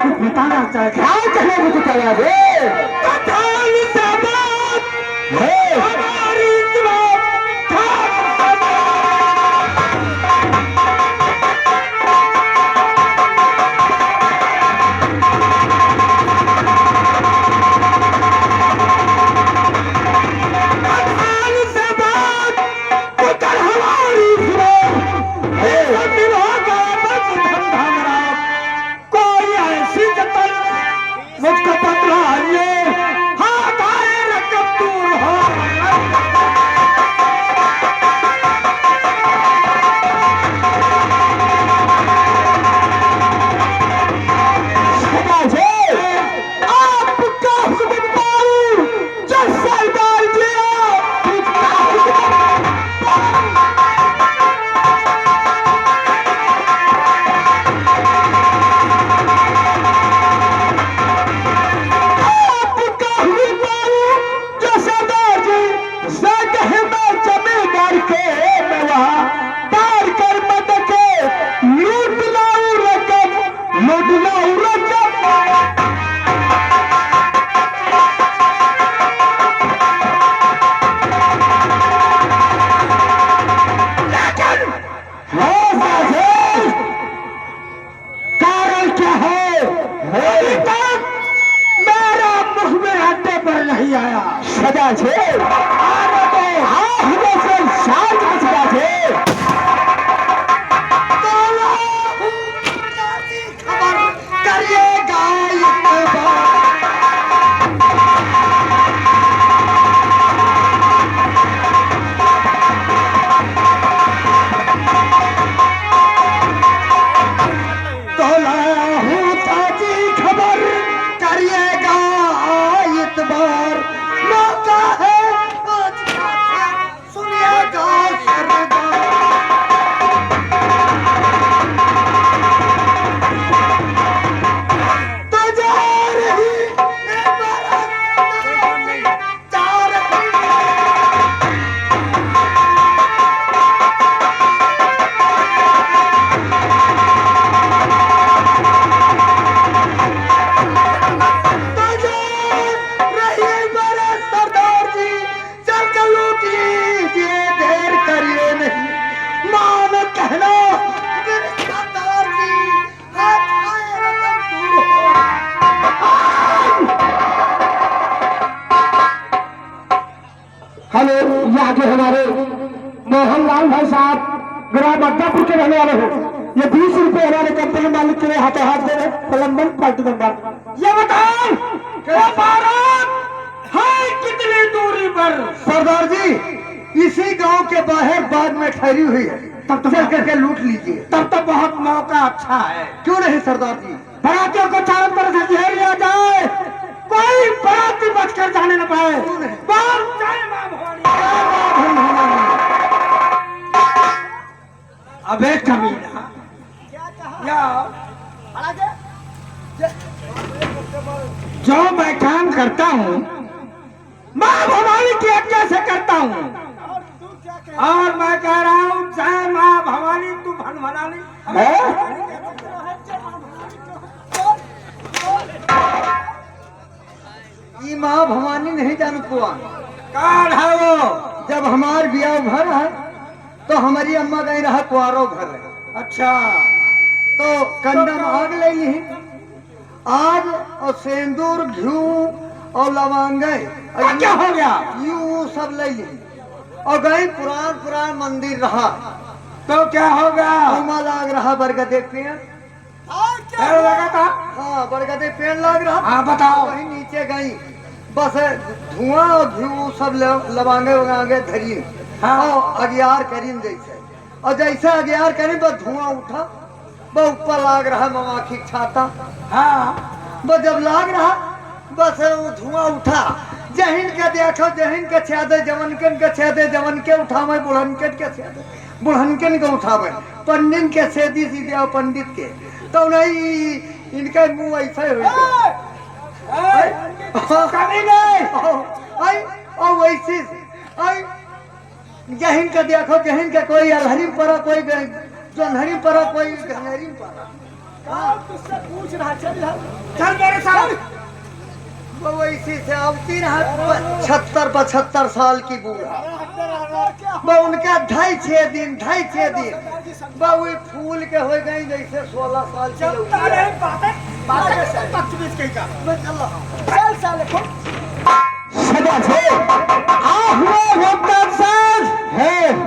कुछ बताना चाहते हैं कहने को तो तैयार है मुझको पतला ये हाथ आए रकम दूर हो आपका हुक्म पाऊं जब सरदार जी सजा छे आरो तो हाँ हुए से शांत सजा छे तोला नाती खबर करिएगा तोला हूँ ताजी खबर करिएगा इतबार मौका है आज का सुनिएगा सरदार तो जा रही जा रही हेलो यहाँ के हमारे मोहनलाल भाई साहब ग्राम अड्डापुर के रहने वाले हो ये 20 रुपए हमारे कंपनी मालिक के लिए हाथों हाथ दे रहे प्रलंबन पार्टी मेंबर ये बताओ भारत है कितनी दूरी पर सरदार जी इसी गांव के बाहर बाग में ठहरी हुई है तब तो चल करके लूट लीजिए तब तो बहुत मौका अच्छा है क्यों नहीं सरदार जी बरातियों को चारों तरफ से घेर लिया जाए कोई बराती बचकर जाने न पाए बाहर जाए मां भवानी अबे कमीना या जो मैं काम करता हूँ मां भवानी की आज्ञा से करता हूँ और मैं कह रहा हूँ जय मां भवानी तू भनभनानी ये माँ भवानी नहीं जान कुआ कौन है वो जब हमार बिया घर है तो हमारी अम्मा गई रहा कुआरो घर है अच्छा तो कंडम आग ले ली आग और सेंदूर घी और लवांगे क्या हो गया यू सब ले ली और गई पुरान मंदिर रहा तो क्या हो गया उमा लाग रहा बरगदे पेड़ पेड़ लगा था हाँ बरगदे पेड़ लग रहा हाँ बताओ वही नीचे गई बस धुआं और घी सब लवांगे वगांगे धरी हाँ और अगियार करीन जैसे और जैसे अगियार करीन बस धुआं उठा वो ऊपर लाग रहा ममाखी छाता हाँ बस जब लाग रहा बस वो धुआं उठा जहिन के देखो जहिन के छेदे जवनकन के छेदे जवन के उठावे बुढ़नकन के छेदे बुढ़नकन के उठावे पंडित के सीधी सीधे और पंडित के तो नहीं इनका मुंह ऐसा हो कभी नहीं और वैसे जहिन का देखो जहिन का कोई अलहरी पड़ा कोई जोनहरी पड़ा कोई गहरी पड़ा तुझसे पूछ रहा चल मेरे साथ। वो इसी से आवती रहा 75 साल की बूढ़ा। वो उनका 2.5 दिन वो फूल के हो गई जैसे 16 साल की सदा से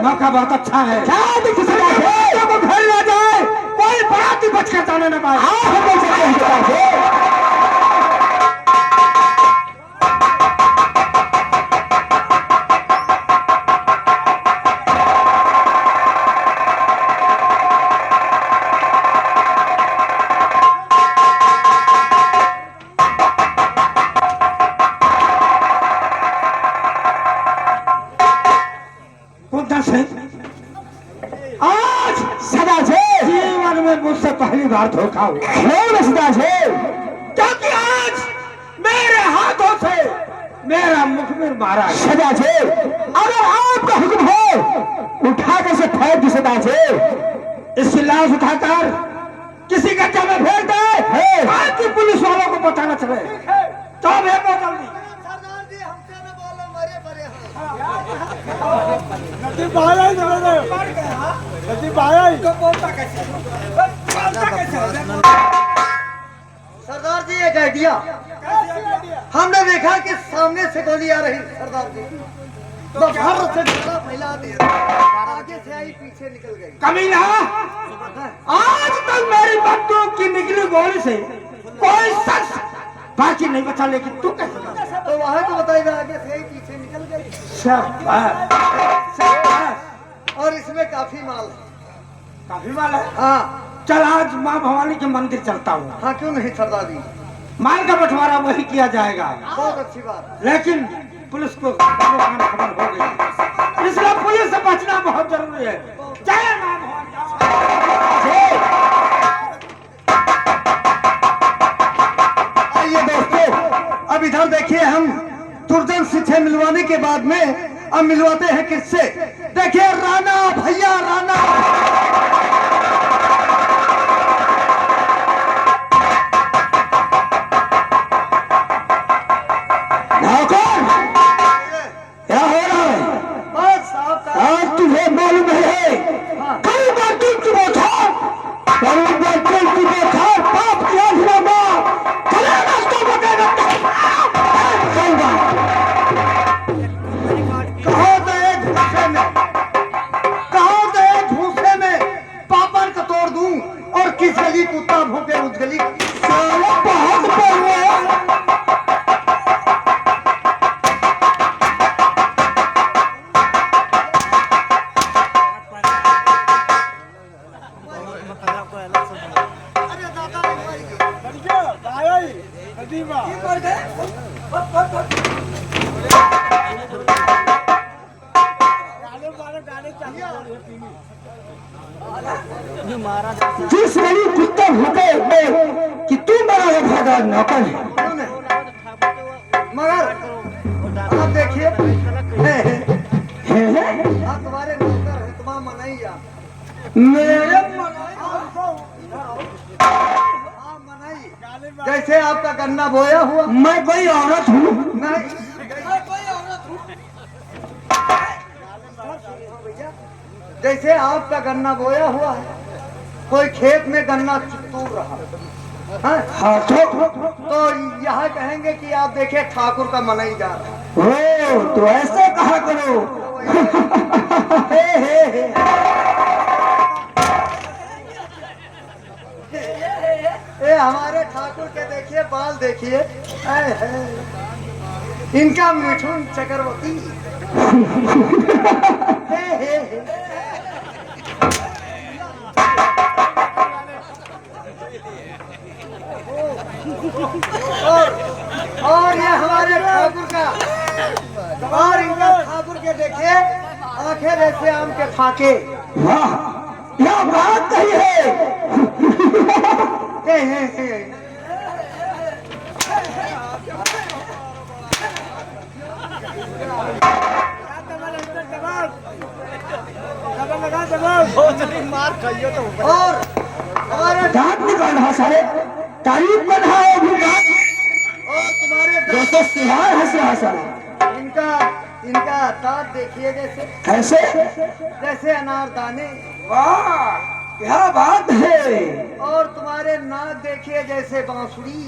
मौका बहुत अच्छा है। सदा से वो घर ना जाए, कोई बाराती बच कर जाने न पाए। हम बोल सकते हैं सदा से। आज सदा से जीवन में मुझसे पहली बार धोखा हुआ सदा से, क्योंकि आज मेरे हाथों से मेरा मुखबिर मारा सदा से। अगर आपका हुक्म हो उठा कर से फेंक दी सदा से, इसकी लाश उठाकर किसी गड्ढे में फेंक दे ताकि पुलिस वालों को पता न चले। तो भेजो जल्दी। सरदार जी हमसे न बोलो, मरे मरे सरदार जी एक आइडिया हमने देखा कि सामने से गोली आ रही। सरदार जी बाहर से गोला फैला दे, आगे से आई पीछे निकल गई। कमीना, आज तक मेरी बंदूक की निकली गोली से कोई शख्स बाकी नहीं बचा, लेकिन तू कैसे? तो वहां तो बताइए, आगे से आई पीछे निकल गई। और इसमें काफी माल है। हाँ चल आज माँ भवानी के मंदिर चलता हूँ। हाँ क्यों नहीं सरदार जी, माल का बंटवारा वही किया जाएगा। बहुत अच्छी बात। लेकिन पुलिस को खबर हो गई, इसलिए पुलिस से बचना बहुत जरूरी है। जय माँ भवानी। आइए दोस्तों, अब इधर देखिए, हम तुर्जन शिक्षे मिलवाने के बाद में अब मिलवाते हैं किससे। देखिए राणा भैया, राणा क्या हो रहा है? बस आपका आज तुझे मालूम है कई बार दिल की बोछा, कई बार दिल की बोछा, पाप किया धुआंगा, चले रास्तों को देगा। कहो तो भूसे में पापड़ का तोड़ दूं, और किस गली कुत्ता भूखे उस गली। बहुत बोल रहे हैं। जिस गली कुत्ता भूखे में कि तू मेरा वफादार नौकर है, मगर आप देखिए आप तुम्हारे नौकर हैं, तुम्हारा मनैया मेरे मनाई जैसे आपका गन्ना बोया हुआ। मैं कोई औरत हूँ? नहीं कोई औरत हूँ। जैसे आपका गन्ना बोया हुआ है, कोई खेत में गन्ना तूर रहा है, हाँ तो यह कहेंगे कि आप देखे ठाकुर का मनई जा रहा है। ओ तो ऐसे कहा करो। हे। ए हमारे ठाकुर के देखिए बाल देखिए, इनका मिठुन चक्रवर्ती। हे। और ये हमारे ठाकुर का, और इनका ठाकुर के देखिए आंखें जैसे आम के फाके। वाह, यह बात नहीं है। और हमारे दांत निकाल रहा सारे, तारीफ कर रहा है भी दांत, और तुम्हारे दोस्तों सिहार हंस रहा सारा। इनका इनका दांत देखिए जैसे कैसे? जैसे अनारदाने, वाह क्या बात है। और तुम्हारे नाक देखिए जैसे बांसुरी,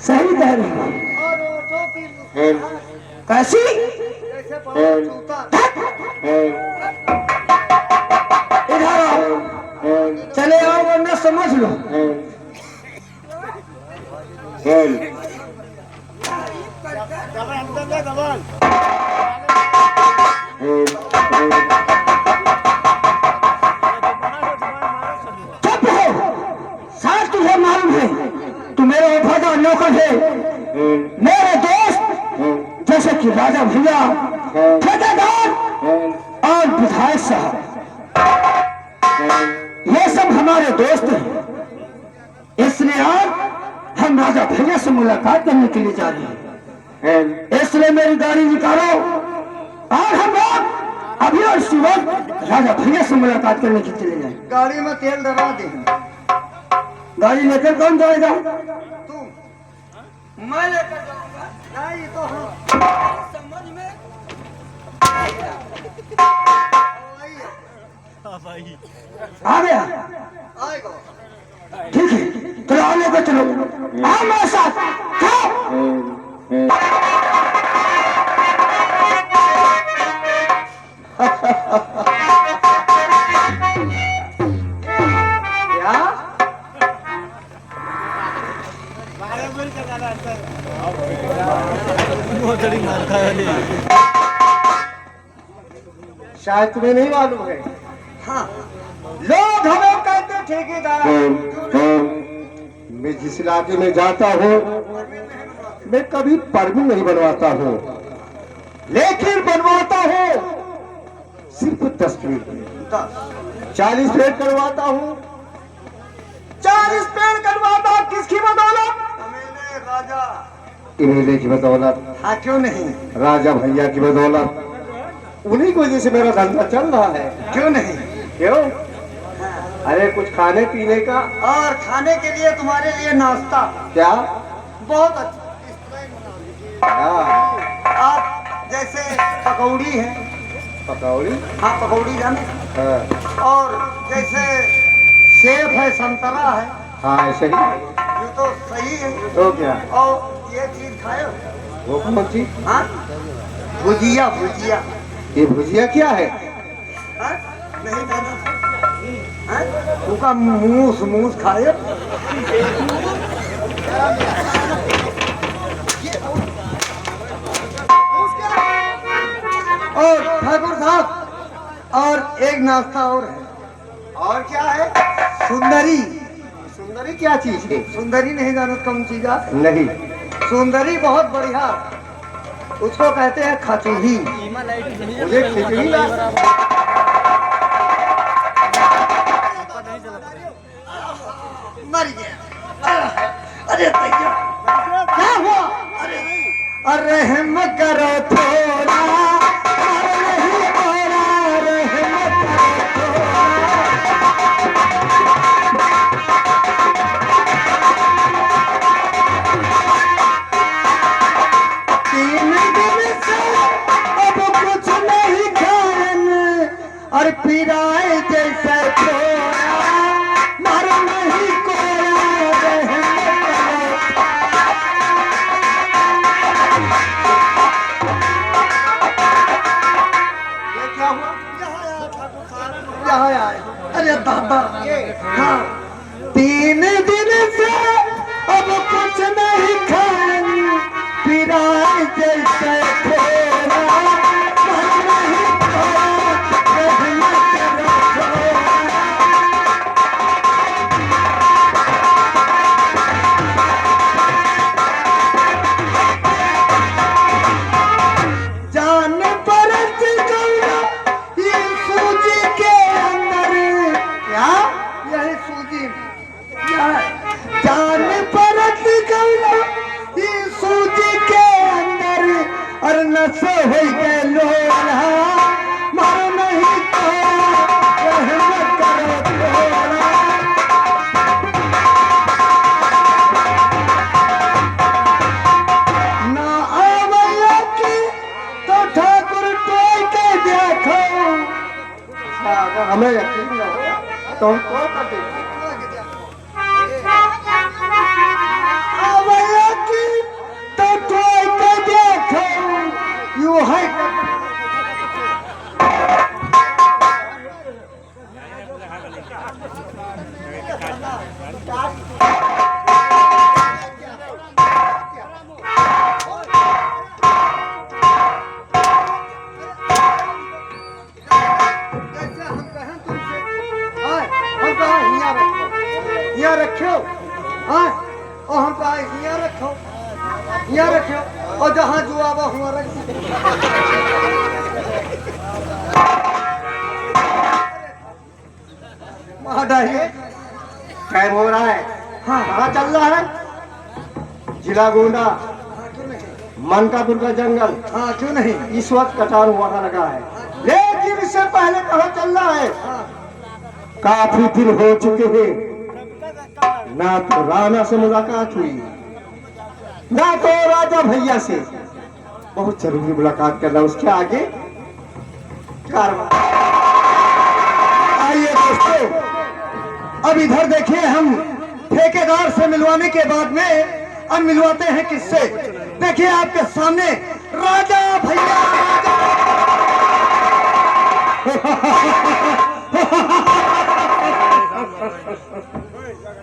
सही कह रहे हो। और ओठों की मुस्कुराहट कैसी? जैसे बड़ा जूता। इधर आओ, चले आओ वरना समझ लो। चुप हो, साथ तुझे मालूम है तू मेरे वफादार नौकर है, मेरे दोस्त जैसे कि राजा भैया, ठेकेदार और विधायक साहब, ये सब हमारे दोस्त हैं। इसलिए आज हम राजा भैया से मुलाकात करने के लिए जा रहे हैं। इसलिए मेरी गाड़ी निकालो और हम लोग अभी और इसी वक्त राजा भैया से मुलाकात करने के लिए चले जाए। गाड़ी में तेल डलवा दे। गाड़ी लेकर कौन जाएगा? तू, मैं लेकर जाऊंगा। नहीं तो हम समझ में आ गया? आएगा। ठीक है, चलो आओ लेकर चलो, आओ मेरे साथ, आओ। क्या? शायद तुम्हें नहीं मालूम है, हाँ, लोग हमें कहते ठेकेदार। मैं जिस इलाके में जाता हूँ मैं कभी परमिट नहीं बनवाता हूँ, लेकिन बनवाता हूँ सिर्फ 10 मिनट। 40 पेड़ करवाता हूँ, 40 पेड़ करवाता हूँ। किसकी बदौलत? मेरे राजा। इमली की बदौलत। हाँ, क्यों नहीं? राजा भैया की बदौलत। उन्हीं की वजह से मेरा धंधा चल रहा है। क्यों नहीं? क्यों? अरे कुछ खाने पीने का, और खाने के लिए तुम्हारे लिए नाश्ता क्या? बहुत अच्छा। हाँ, आप जैसे पकौड़ी है, पकौड़ी। हाँ पकौड़ी जाने, हाँ, और जैसे सेब है, संतरा है, हाँ ऐसे ही। ये तो सही है। तो क्या? और ये चीज खाए, वो कौन सी? हाँ, भुजिया। भुजिया, ये भुजिया क्या है? हाँ? नहीं खाना, हाँ? उनका मूस मूस खाए। और ठाकुर साहब, और एक नाश्ता और है। और क्या है? सुंदरी। सुंदरी क्या चीज है? सुंदरी नहीं जानो कौन चीज है? नहीं। सुंदरी बहुत बढ़िया, उसको कहते हैं खचूही। मुझे खिचड़ी ला। मर गया। अरे भैया, क्या हुआ? अरे हम करो थोड़ा, और नहीं थोड़ा, रहम करो थोड़ा। 3 दिन से अब कुछ नहीं खान, और पिराए जैसे थोड़ा, मर नहीं कोया, रहम करो। ये क्या हुआ? यहाँ आए। अरे दादा, हाँ, 3 दिन से अब कुछ नहीं खान, पिराए जैसे थोड़ा, मर नहीं कोया, रहम करो थोड़ा। जान परत गौरा ये सूजी के अंदर, क्या? यही सूजी क्या है? जान परत गौरा ये सूजी के अंदर, और नशे हो गए लोला, मर नहीं तो रहम करो थोड़ा। तो कर दे। यू है यहाँ रखो, हाँ, और हम कहा यहाँ रखो, यहाँ रखो, और जहाँ जुआबा हुआ रख टाइम हो रहा है। हाँ कहाँ चल रहा है? जिला गोंडा, मनकापुर का जंगल। हाँ क्यों नहीं, इस वक्त कटार वहां लगा है, लेकिन इससे पहले कहाँ चल रहा है? काफी दिन हो चुके हैं, ना तो राणा से मुलाकात हुई, ना तो राजा भैया से। बहुत जरूरी मुलाकात करना, उसके आगे कार्रवाई। आइए दोस्तों, अब इधर देखिए, हम ठेकेदार से मिलवाने के बाद में अब मिलवाते हैं किससे? देखिए आपके सामने राजा भैया।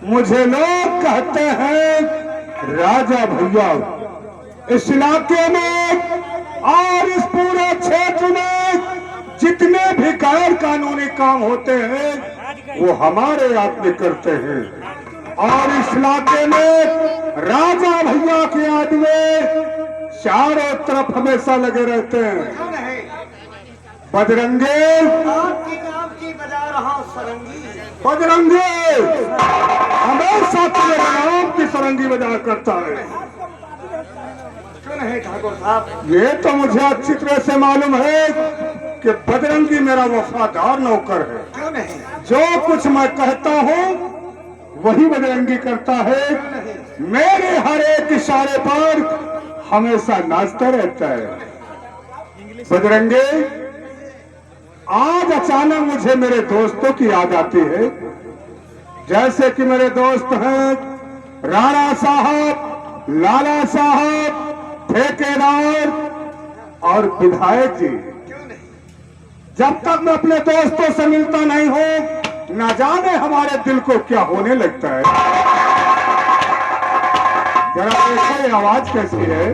मुझे लोग कहते हैं राजा भैया। इस इलाके में और इस पूरे क्षेत्र में जितने भी गैर कानूनी काम होते हैं वो हमारे आदमी करते हैं, और इस इलाके में राजा भैया के आदमी चारों तरफ हमेशा लगे रहते हैं। बजरंगे, आपकी बजा रहा हूँ सरंगी। बजरंगे हमेशा तेरे नाम की सरंगी बजा करता है। क्यों नहीं ठाकुर साहब? ये तो मुझे अच्छी तरह से मालूम है कि बजरंगी मेरा वफादार नौकर है। क्यों नहीं? जो कुछ मैं कहता हूँ वही बजरंगी करता है। मेरे हर एक इशारे पर हमेशा नाचता रहता है। बजरंगी, आज अचानक मुझे मेरे दोस्तों की याद आती है, जैसे कि मेरे दोस्त हैं राणा साहब, लाला साहब, ठेकेदार और विधायक जी। जब तक मैं अपने दोस्तों से मिलता नहीं हूं, न जाने हमारे दिल को क्या होने लगता है। जरा देखो ये आवाज कैसी है।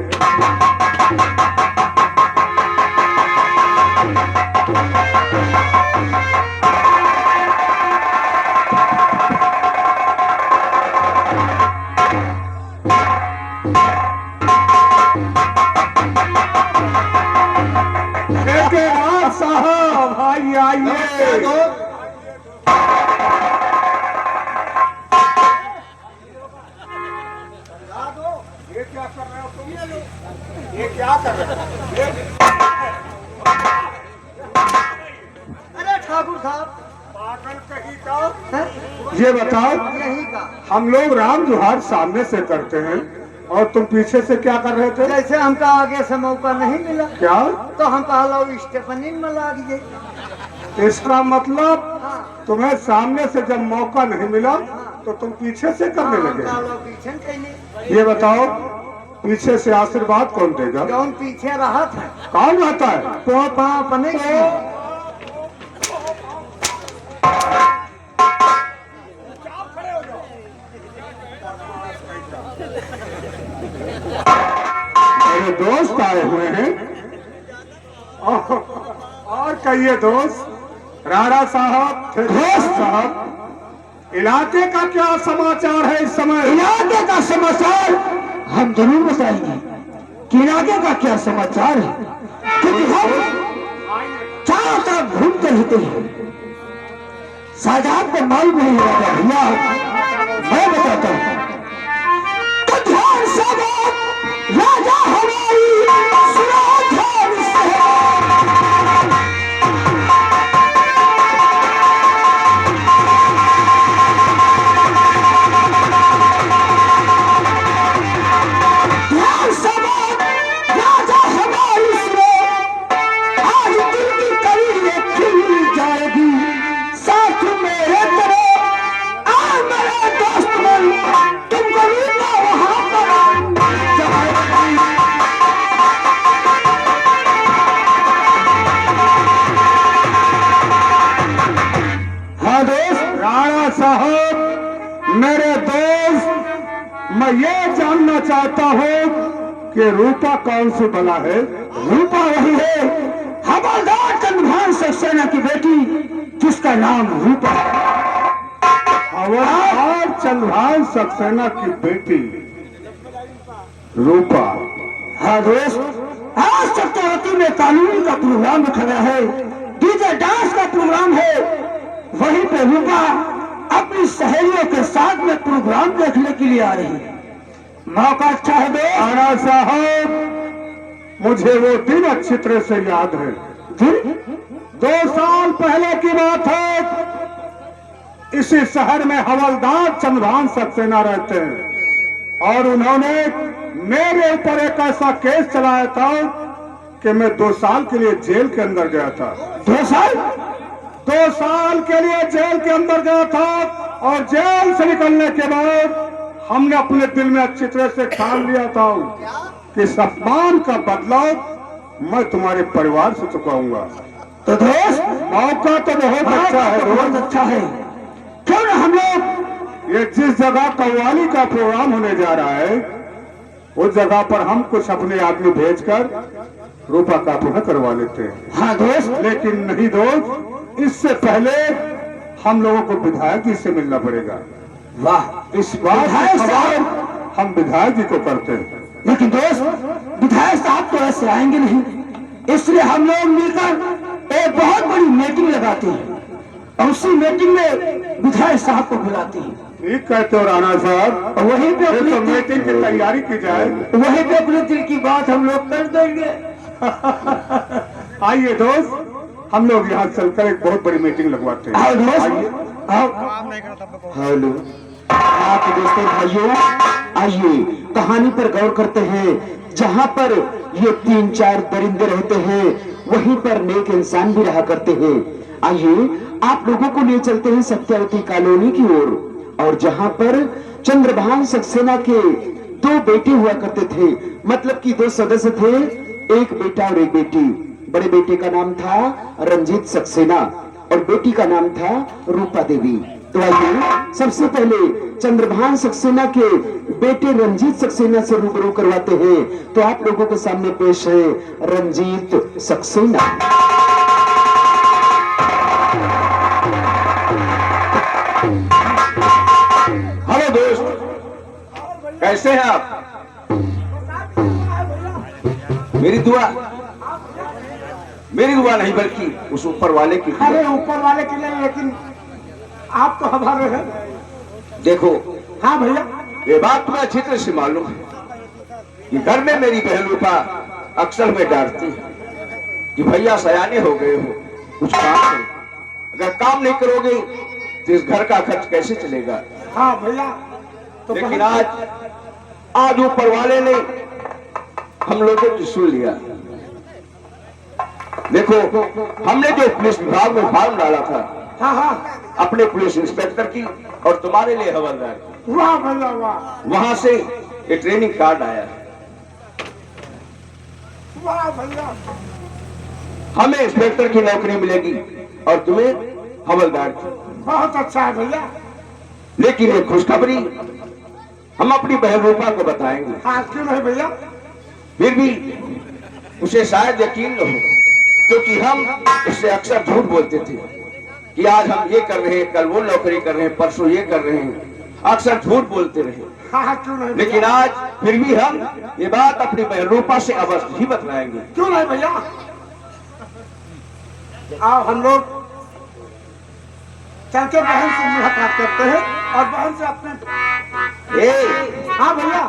ठेकेदार साहब आइए आइए। ये क्या कर रहे हो तुम? ये क्या कर रहे हो? अरे ठाकुर साहब, पागल कहीं का। हैं? ये बताओ, यही का। हम लोग राम जुहार सामने से करते हैं और तुम पीछे से क्या कर रहे थे? जैसे हमका आगे से मौका नहीं मिला क्या? तो हम कहलो स्टेफनी में लाग गए। इसका मतलब हाँ, तुम्हें सामने से जब मौका नहीं मिला तो तुम पीछे से करने हम लगे। कहलो पीछे कैले। ये बताओ, पीछे से आशीर्वाद कौन देगा? जौन पीछे रहा था कौन रहता है? पोपा अपने मेरे दोस्त आए हुए हैं। और कहिए दोस्त, राणा साहब, दोस्त साहब, इलाके का क्या समाचार है इस समय? इलाके का समाचार हम जरूर बताएंगे कि इलाके का क्या समाचार है, क्योंकि हम चारों तरफ घूमते रहते हैं। शाहजहां को मालूम नहीं राजा भैया, मैं बताता हूँ। तो ध्यान से बात, राजा हमारी सुनो ध्यान से। ध्यान से बात, राजा हमारी सुनो। आज दिल की कड़ी ये खिल जाएगी, साथ मेरे तेरे मेरे दोस्त, मैं ये जानना चाहता हूँ कि रूपा कौन सी बला है? रूपा वही है, हवलदार चंद्रभान सक्सेना की बेटी, जिसका नाम रूपा है। हवलदार चंद्रभान सक्सेना की बेटी रूपा। हाँ दोस्त, आज सत्यावती में कानून का प्रोग्राम रखा गया है, डीजे डांस का प्रोग्राम है। वहीं पे रूपा अपनी सहेलियों के साथ में प्रोग्राम देखने के लिए आ रही है। मौका अच्छा है दोस्त। राणा साहब, मुझे वो दिन अच्छी तरह से याद है। दिन 2 साल पहले की बात है। इसी शहर में हवलदार चंद्रभान सक्सेना रहते हैं और उन्होंने मेरे ऊपर एक ऐसा केस चलाया था कि मैं 2 साल के लिए जेल के अंदर गया था। 2 साल 2 साल के लिए जेल के अंदर गया था और जेल से निकलने के बाद हमने अपने दिल में अच्छी तरह से ठान लिया था कि इस अपमान का बदला मैं तुम्हारे परिवार से चुकाऊंगा। तो दोस्त, मौका तो बहुत अच्छा है बहुत दोस्त। अच्छा है। क्यों ना हम लोग ये जिस जगह कव्वाली का प्रोग्राम होने जा रहा है, उस जगह पर हम कुछ अपने आदमी भेजकर रूपा का पुनः करवा लेते हैं। हाँ दोस्त, लेकिन नहीं दोस्त, इससे पहले हम लोगों को विधायक जी से मिलना पड़ेगा। वाह, इस बात विधायक की साहब। खबर हम विधायक जी को करते हैं। लेकिन दोस्त, विधायक साहब तो ऐसे आएंगे नहीं, इसलिए हम लोग मिलकर एक बहुत बड़ी मीटिंग लगाते हैं और उसी मीटिंग में विधायक साहब को बुलाते हैं। ठीक कहते हो राणा साहब। और वहीं पे ये तो अपनी मीटिंग की तैयारी की जाए। वहीं पे अपने दिल की बात हम लोग कर देंगे। आइए दोस्त, हम लोग यहाँ चलकर एक बहुत बड़ी मीटिंग लगवाते हैं। आओ दोस्त, आइए। आओ। हेलो आप दोस्तों भाइयों, आइए कहानी पर गौर करते हैं। जहाँ पर ये 3-4 दरिंदे रहते हैं, वहीं पर नेक इंसान भी रहा करते हैं। आइए आप लोगों को ले चलते हैं सत्यावती कॉलोनी की ओर, और जहाँ पर चंद्रभान सक्सेना के 2 बेटे हुआ करते थे, मतलब कि 2 सदस्य थे, एक बेटा और एक बेटी। बड़े बेटे का नाम था रंजीत सक्सेना और बेटी का नाम था रूपा देवी। तो आइए सबसे पहले चंद्रभान सक्सेना के बेटे रंजीत सक्सेना से रूबरू करवाते हैं। तो आप लोगों के सामने पेश है रंजीत सक्सेना। हेलो दोस्त, कैसे हैं आप? मेरी दुआ नहीं बल्कि उस ऊपर वाले की दुआ। अरे ऊपर वाले के लिए, लेकिन आप तो हमारे हैं। देखो, हाँ भैया, ये बात तुम्हें अच्छी तरह से मालूम है कि घर में मेरी बहन रूपा अक्सर में डांटती है कि भैया सयाने हो गए हो, कुछ काम करो। अगर काम नहीं करोगे तो इस घर का खर्च कैसे चलेगा? हाँ भैया। तो लेकिन आज ऊपर वाले ने हम लोगों की सुन लिया। देखो, हमने जो पुलिस विभाग में फॉर्म डाला था, हाँ हाँ, अपने पुलिस इंस्पेक्टर की और तुम्हारे लिए हवलदार की, वाह भैया वाह, वहां से ये ट्रेनिंग कार्ड आया है। वाह भैया। हमें इंस्पेक्टर की नौकरी मिलेगी और तुम्हें हवलदार की। बहुत अच्छा है भैया। लेकिन ये खुशखबरी हम अपनी बहन रूपा को बताएंगे। हाँ क्यों नहीं भैया। फिर भी उसे शायद यकीन न हो, क्योंकि हम उससे अक्सर झूठ बोलते थे कि आज हम ये कर रहे हैं, कल वो नौकरी कर रहे हैं, परसों ये कर रहे हैं, अक्सर झूठ बोलते रहे। हाँ हाँ क्यों नहीं। लेकिन आज फिर भी हम ये बात अपनी बहन रूपा से अवश्य ही बतलाएंगे। क्यों नहीं भैया। आओ हम लोग चल के बहन से मुलाकात करते हैं और बहन से अपने। हाँ भैया।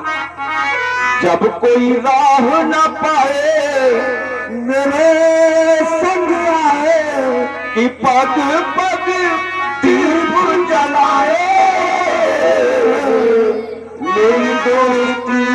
जब कोई राह न पाए मेरे संग आए कि पग पग दीप जलाए, मेरी दोस्ती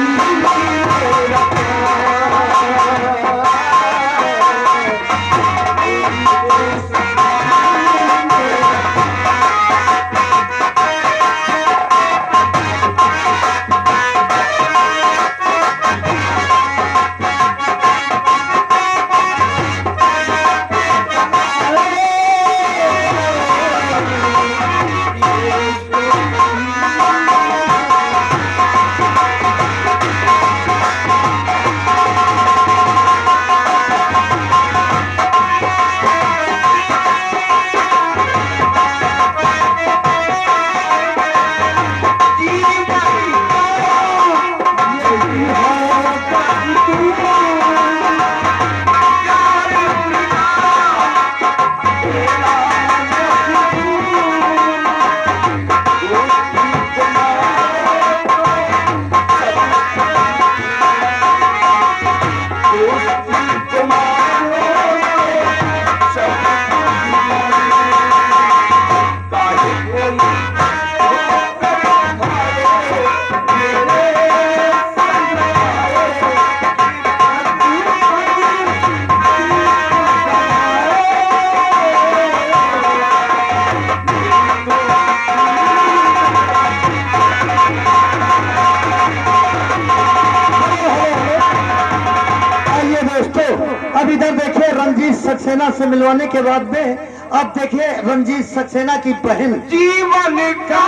रंजीत सक्सेना से मिलवाने के बाद में अब देखिए रंजीत सक्सेना की बहन जीवन का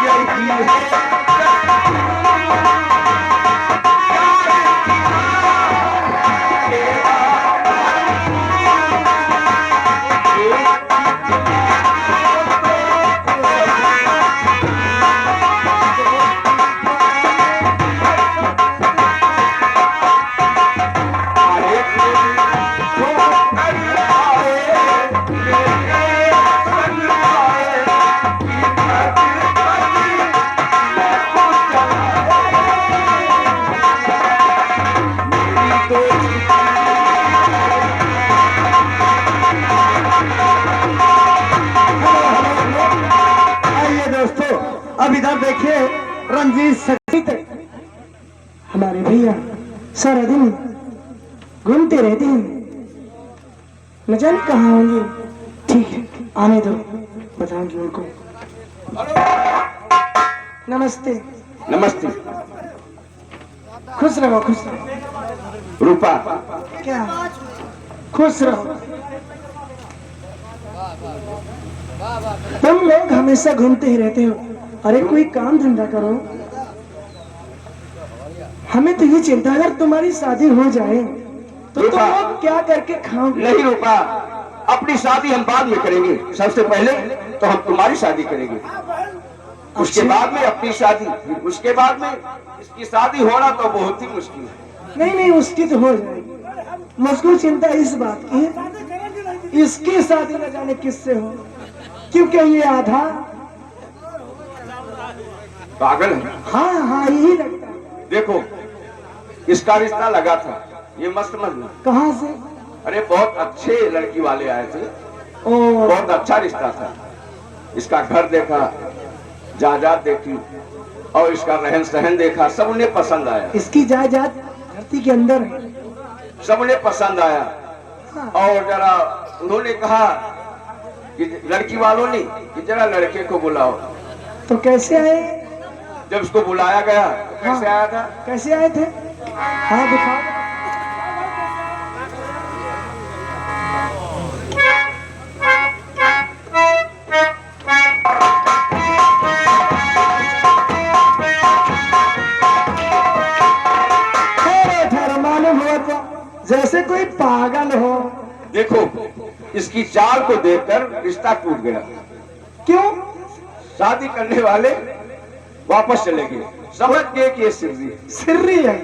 यही है। आइए दोस्तों, अब इधर देखिए रंजीत सक्सेना हमारे भैया सारा दिन घूमते रहते हैं, न जाने कहाँ होंगे। ठीक है, आने दो, बताऊंगी उनको। नमस्ते। नमस्ते। खुश रहो, खुश रहो। रूपा, क्या? खुश रहो। तुम लोग हमेशा घूमते ही रहते हो। अरे कोई काम धंधा करो। हमें तो ये चिंता है, अगर तुम्हारी शादी हो जाए तो तुम लोग क्या करके खाओगे? नहीं रूपा, अपनी शादी हम बाद में करेंगे। सबसे पहले तो हम तुम्हारी शादी करेंगे, उसके बाद में अपनी शादी, फिर उसके बाद में इसकी शादी होना तो बहुत ही मुश्किल है। नहीं नहीं, उसकी तो हो जाएगी। मुझको चिंता इस बात की है, इसकी शादी न जाने किससे हो, क्योंकि ये आधा पागल है। हाँ हाँ यही लगता है। देखो, इसका रिश्ता लगा था, ये मस्त समझ लो। कहाँ से? अरे बहुत अच्छे लड़की वाले आए थे, ओ, बहुत अच्छा रिश्ता था। इसका घर देखा, जायदाद देखी और इसका रहन सहन देखा, सब उन्हें पसंद आया। इसकी जायदाद धरती के अंदर है। सब उन्हें पसंद आया। और जरा उन्होंने कहा कि लड़की वालों ने कि जरा लड़के को बुलाओ। तो कैसे आए? जब उसको बुलाया गया तो कैसे आया था? कैसे आए थे? हाँ दिखाओ। मालूम हुआ तो जैसे कोई पागल हो। देखो, इसकी चाल को देखकर रिश्ता टूट गया। क्यों? शादी करने वाले वापस चले गए, समझ गए कि ये सिर्री है। सिर्री है।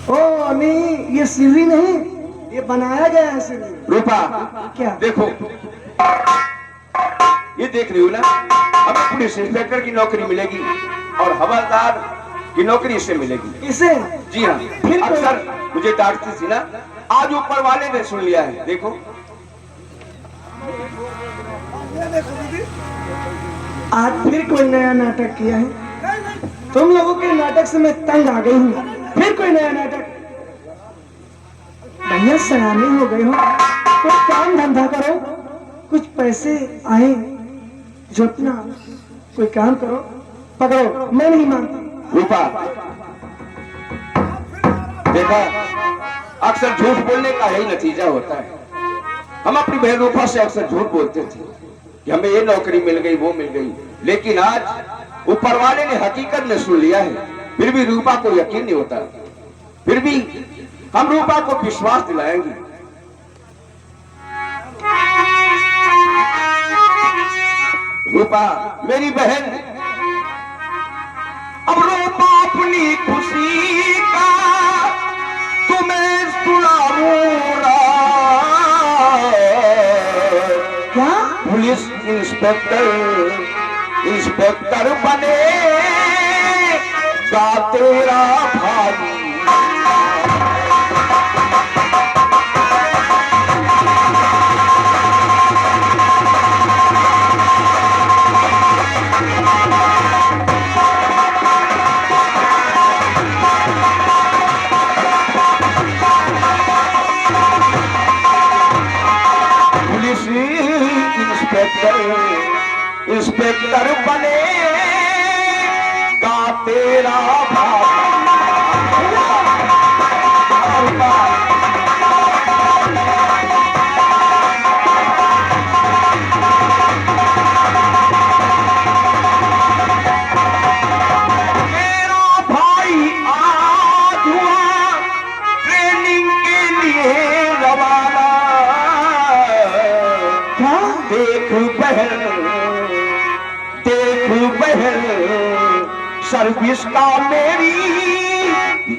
ओ नहीं, ये सिर्री नहीं, ये बनाया गया है सिर्री। रूपा, क्या? देखो, ये देख रही हो ना, हमें पुलिस इंस्पेक्टर की नौकरी मिलेगी और हवलदार की नौकरी इससे मिलेगी। इसे? जी हाँ। फिर अक्सर मुझे डांटती थी ना, आज ऊपर वाले ने सुन लिया है। देखो, आज फिर कोई नया नाटक किया है। तुम लोगों के नाटक से मैं तंग आ गई हूँ। फिर कोई नया नाटक? भैया सयाने हो गए हो, कुछ काम धंधा करो, कुछ पैसे आए जो अपना कोई काम करो। पकड़ो, मैं नहीं मानता। रूपा, देखा, अक्सर झूठ बोलने का यही नतीजा होता है। हम अपनी बहन रूपा से अक्सर झूठ बोलते थे कि हमें ये नौकरी मिल गई, वो मिल गई, लेकिन आज ऊपर वाले ने हकीकत में सुन लिया है। फिर भी रूपा को यकीन नहीं होता। फिर भी हम रूपा को विश्वास दिलाएंगे। रूपा मेरी बहन, अब रूपा अपनी खुशी का तुम्हें सुनाऊंगा। क्या? पुलिस इंस्पेक्टर बने का तेरा भाई। इंस्पेक्टर बने का तेरा भाई। बहन सर्विस का मेरी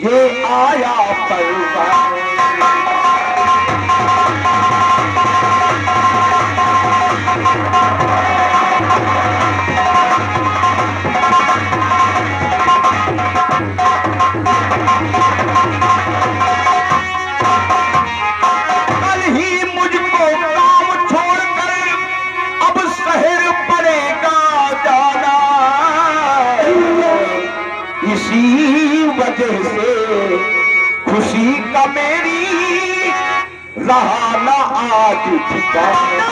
ये आया परवान। इसी वजह से खुशी का मेरी रहा ना आज ठिकाना।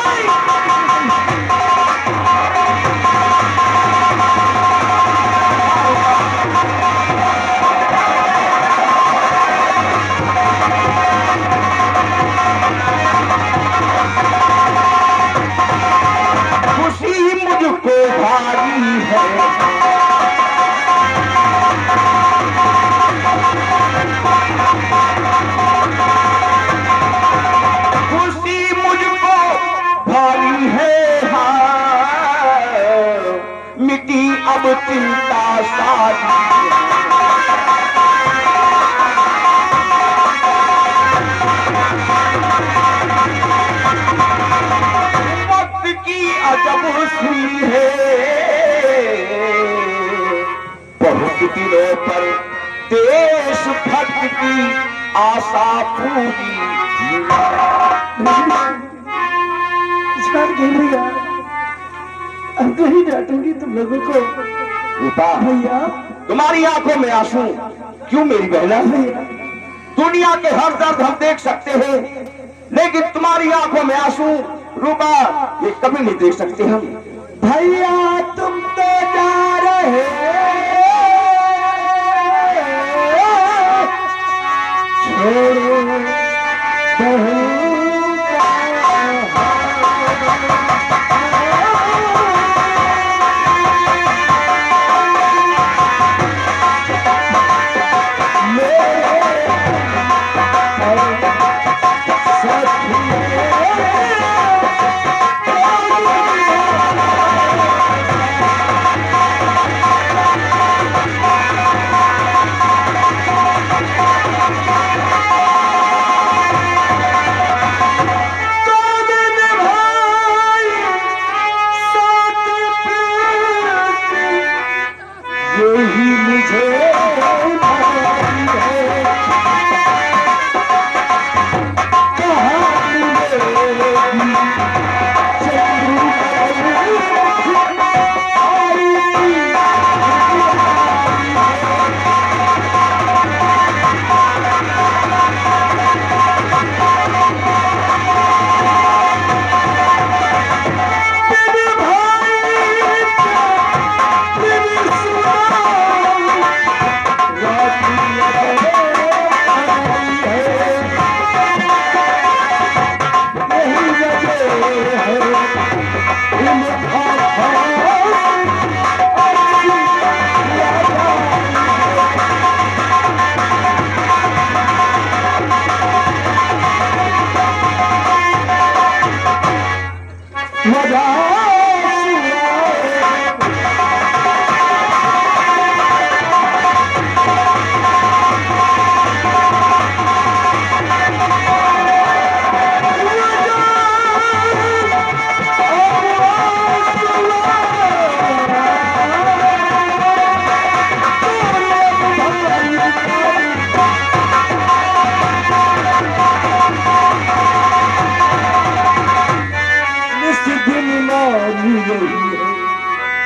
खुशी मुझको भारी है, मिट्टी अब चिंता सारी। वक्त की अजब सुई है, बहुत दिनों पर देश भक्त की आशा पूरी। जान गई भैया, अब नहीं डांटूंगी तुम लोगों को। रूपा, भैया तुम्हारी आंखों में आंसू क्यों मेरी बहना? भैया दुनिया के हर दर्द हम देख सकते हैं, लेकिन तुम्हारी आंखों में आंसू रूपा ये कभी नहीं देख सकते हम। भैया तुम तो जा रहे छोड़ो बहू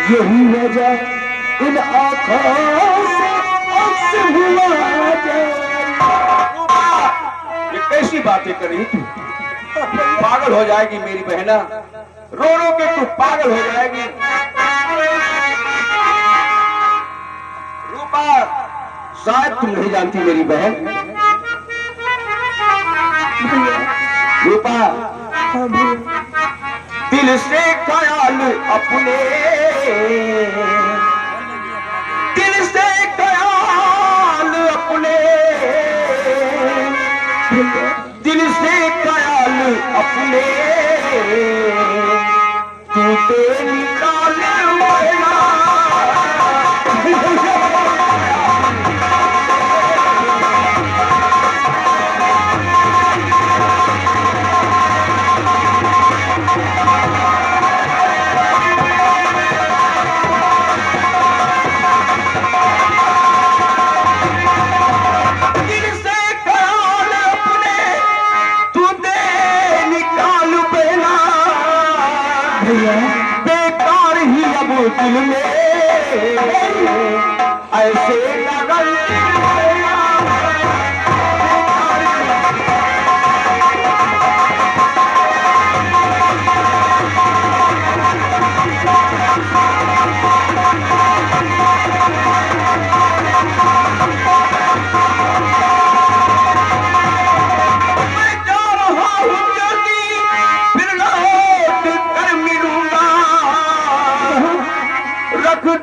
यही वजह इन आँखों से अक्सर हुआ जाए। ये कैसी बातें करी तू? पागल हो जाएगी मेरी बहना, रो रो के तू पागल हो जाएगी। रूपा, शायद तुम नहीं जानती मेरी बहन। रूपा, दिल से ख्याल अपने, दिल से ख्याल अपने, दिल से ख्याल अपने तू ते निकाल लेना। दिल में ऐसे लगन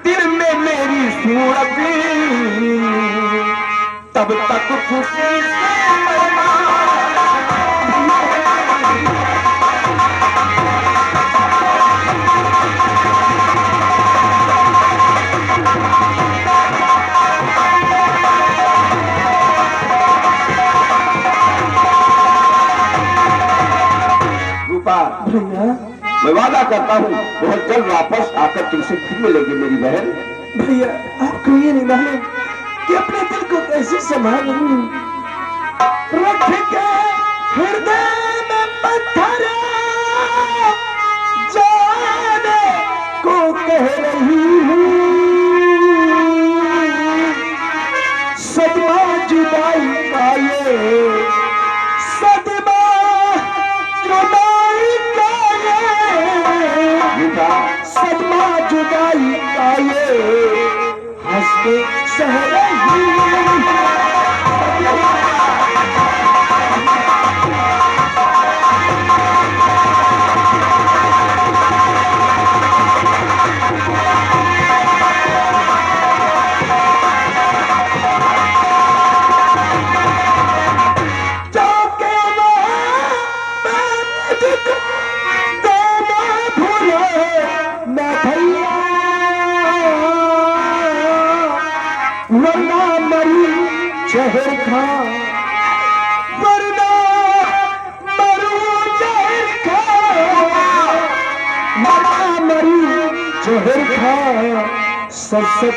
दिल में मेरी सूरत तब तक खुशी रूपा मैं वादा करता हूँ बहुत जल्द वापस आकर तुमसे फिर मिलेगी मेरी बहन। भैया आपको ये नहीं मालूम कि अपने दिल को कैसे संभालूं। रख के हृदय में पत्थर जाने को कह रही हूँ। सदमा जुदाई का ये सदमा जुदाई का ये सदमा जुदाई का ये हंस के सह रही। वरना मरी जहर खा वरना मरू जहर खा वरना मरी जहर खा सब सब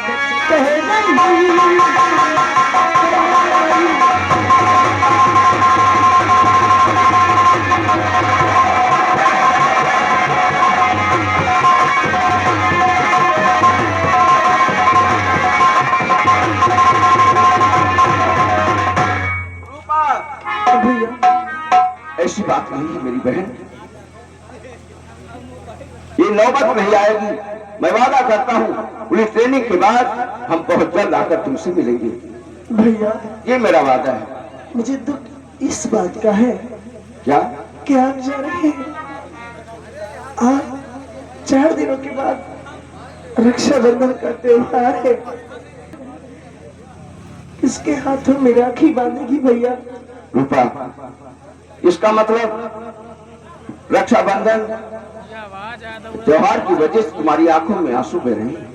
कह रही। ऐसी बात नहीं है मेरी बहन, ये नौबत नहीं आएगी। मैं वादा करता हूँ पुलिस ट्रेनिंग के बाद हम बहुत जल्द आकर तुमसे मिलेंगे। भैया ये मेरा वादा है। मुझे दुख इस बात का है क्या कि आप जा रहे हैं। आज 4 दिनों के बाद रक्षाबंधन का त्योहार है। किसके हाथों में राखी बांधेगी भैया? रूपा, इसका मतलब रक्षाबंधन त्योहार की वजह से तुम्हारी आंखों में आंसू बह रहे हैं।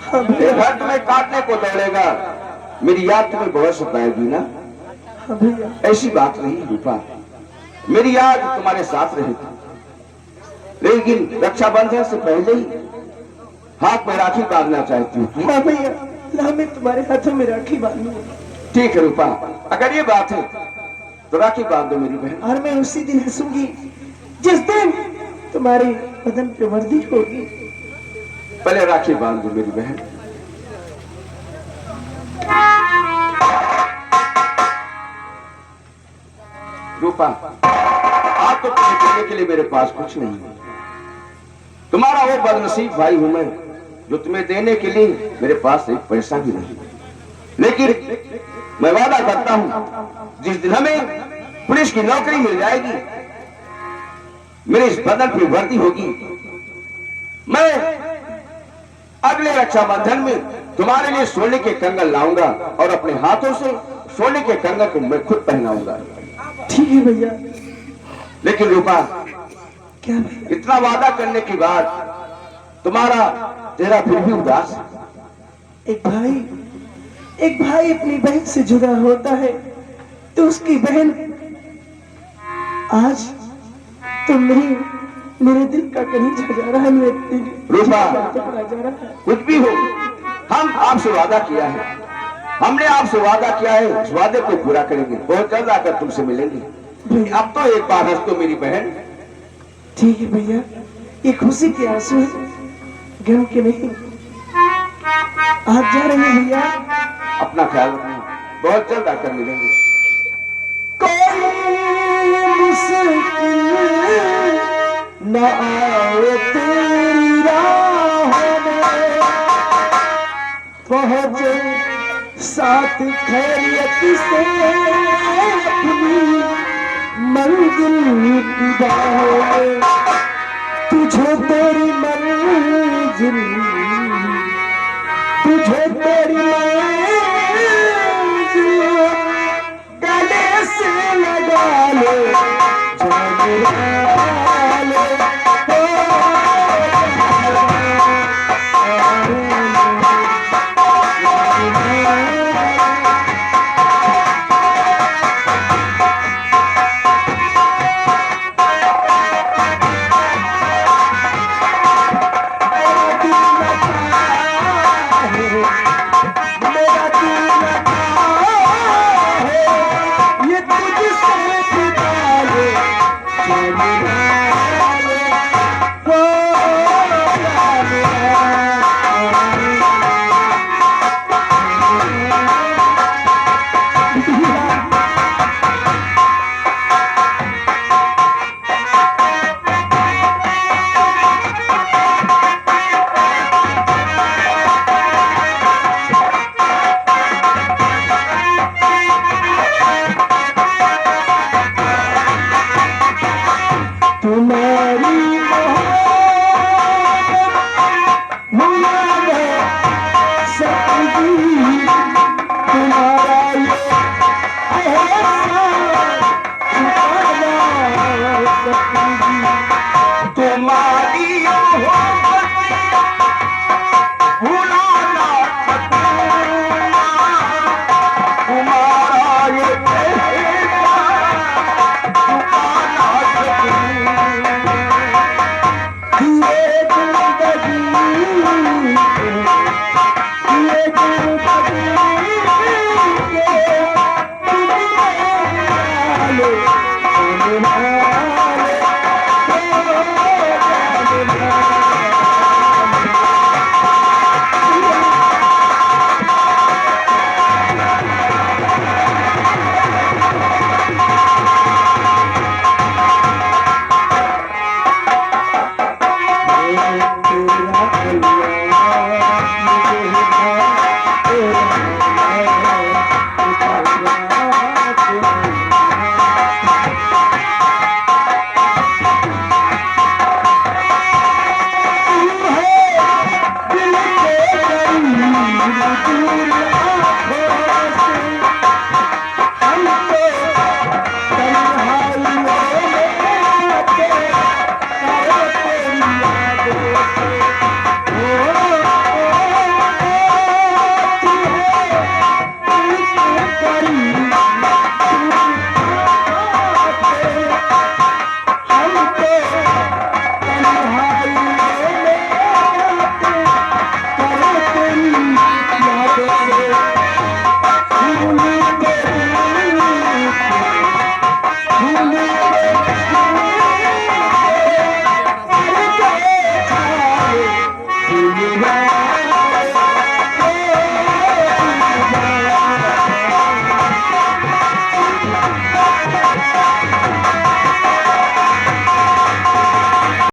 हाँ भैया, घर तुम्हें काटने को दौड़ेगा, मेरी याद तुम्हें बहुत सताएगी ना। हाँ भैया, ऐसी बात नहीं रूपा, मेरी याद तुम्हारे साथ रहेगी, लेकिन रक्षाबंधन से पहले ही हाथ में राखी बांधना चाहती हूँ। हाँ भैया, ला मैं तुम्हारे हाथों में राखी बांधूंगा। ठीक है रूपा, अगर ये बात है तो राखी बांध दो मेरी बहन। और मैं उसी दिन हंसूंगी जिस दिन तुम्हारी बदन पे वर्दी होगी। पहले राखी बांध दो मेरी बहन। रूपा, आप तो तुम्हें देने के लिए मेरे पास कुछ नहीं है। तुम्हारा वो बदनसीब भाई हूं मैं जो तुम्हें देने के लिए मेरे पास एक पैसा भी नहीं। लेकिन मैं वादा करता हूं जिस दिन हमें पुलिस की नौकरी मिल जाएगी, मेरे इस बदन पर वर्दी होगी, मैं अगले रक्षाबंधन में तुम्हारे लिए सोने के कंगन लाऊंगा और अपने हाथों से सोने के कंगन को मैं खुद पहनाऊंगा। ठीक है भैया। लेकिन रूपा, क्या भैया? इतना वादा करने के बाद तुम्हारा चेहरा फिर भी उदास है। एक भाई अपनी बहन से जुदा होता है तो उसकी बहन आज तो नहीं, मेरे दिल का कहीं जा रहा है, मेरे दिल रूपा, जा रहा है। कुछ भी हो, हम आपसे वादा किया है, हमने आपसे वादा किया है, उस वादे को पूरा करेंगे। बहुत जल्द आकर तुमसे मिलेंगे। अब तो एक बार हंस दो मेरी बहन। ठीक है भैया, ये खुशी के आंसू है, गम के नहीं, आज जा रहे हैं भैया। अपना ख्याल रखना, बहुत जल्द आकर मिलेंगे। कोई मुश्किल न आए तेरी राह में, पहुंचे साथ खैरियत से अपनी मंजिल की बाहों में। तुझे तेरी मंजिल, तुझे